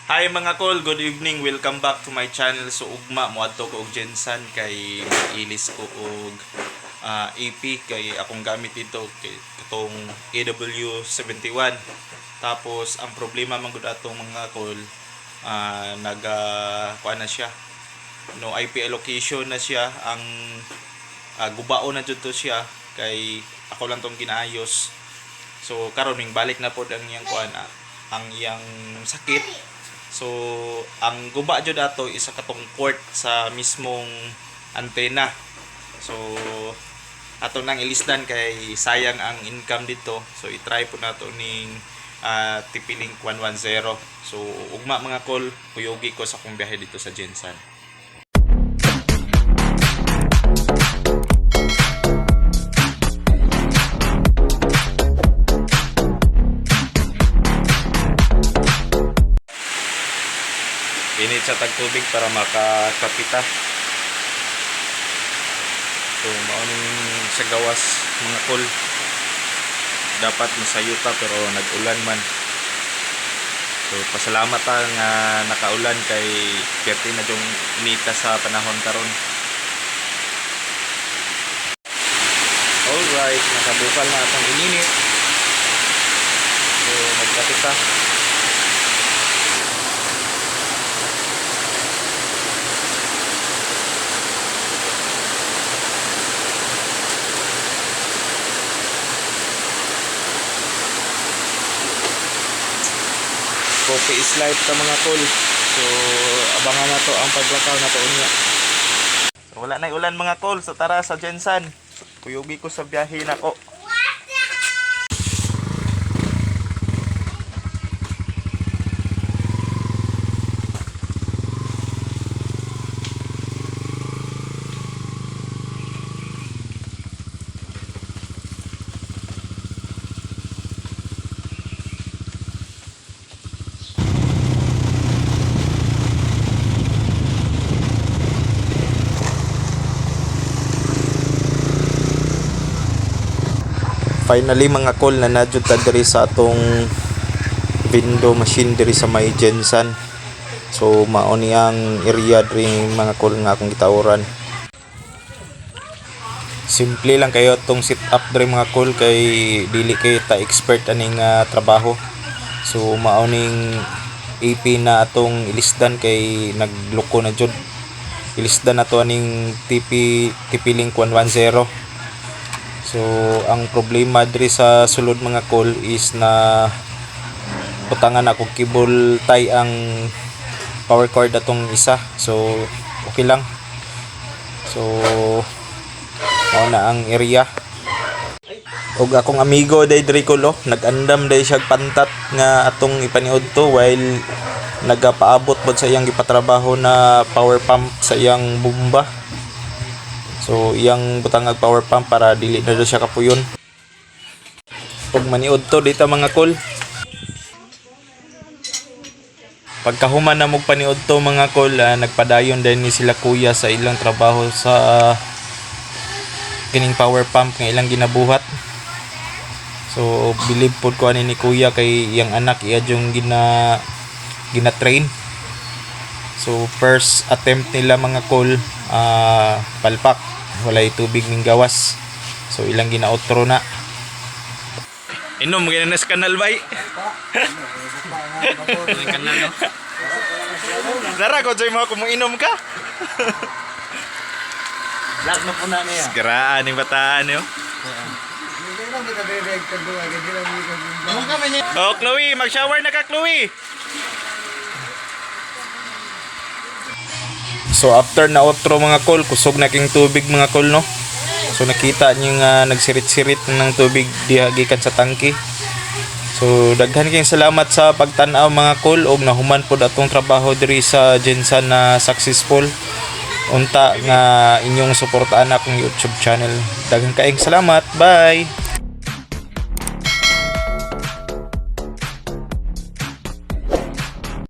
Hi mga kol, good evening. Welcome back to my channel. So ugma moadto ko og Gensan kay ilis ko og AP kay akong gamit dito kay katong AW71. Tapos ang problema man gud atong mga kol kuan na siya. No IP allocation na siya ang gubao na jud to siya kay ako lang tong ginaayos. So karon ning balik na pod ang iyang kuan ang iyang sakit. So ang guba jud ato isa katong port sa mismong antena. So ato nang ilisdan kay sayang ang income dito. So i-try po nato ning TP-Link 110. So ugma mga kol, kuyogi ko sa akong biyahe dito sa Gensan. Init sa tagtubig para makakapita. So mauning sa gawas mga kol. Dapat masayuta pero nag-ulan man. So pasalamat nga nakaulan kay perti na yung inita sa panahon karon. Alright, nakabukal na atong ininit. So magkapita. Coffee is life ka mga kol. So abangan na to ang paglakaw na to unya. So wala na ulan mga kol. So tara sa Gensan. Kuyugi ko sa biyahe na ko. Finally mga kol, na nadjud ta diri sa atong window machine diri sa may Gensan. So mao ni ang area diri mga kol nga akong gitawuran. Simple lang kayo tong sit up diri mga kol kay dili kay ta expert aning trabaho. So mao ning AP na atong ilisdan kay nagloko na jud. Ilisdan na to aning TP-Link 110. So ang problema diri sa sulod mga kol is na utangan ako cable tie ang power cord atong isa. So okay lang. So mao na ang area. Og akong amigo day diri kol nag-andam day siya pantat nga atong ipaniud to while nagapaabot pod sa iyang gipatrabaho na power pump sa iyang bomba. So iyang butangag power pump para dili na do siya kapuyon. Pag maniud to dito mga kol. Pagkahuman na mo paniud to mga kol, nagpadayon din ni sila kuya sa ilang trabaho sa kining power pump nga ilang ginabuhat. So believe pod ko ani ni kuya kay iyang anak iya yung gina-train. So first attempt nila mga kol, palpak, walay tubig ning gawas. So ilang gina-outro na. Inom gina nas kanal bay. Kanal no. Dara ko joy mo kung inom ka. Black na po na niya. Sigaraan ni bataan yo. Oh, Chloe, mag-shower na ka, Chloe. So after na outro mga kol, kusog na king tubig mga kol no. So nakita niyo nga nagsirit-sirit ng tubig diha gikan sa tangke. So daghan kayong salamat sa pagtan-aw mga kol og nahuman pod atong trabaho diri sa Gensan na successful. Unta nga inyong suportahan akong YouTube channel. Daghan kayong salamat. Bye.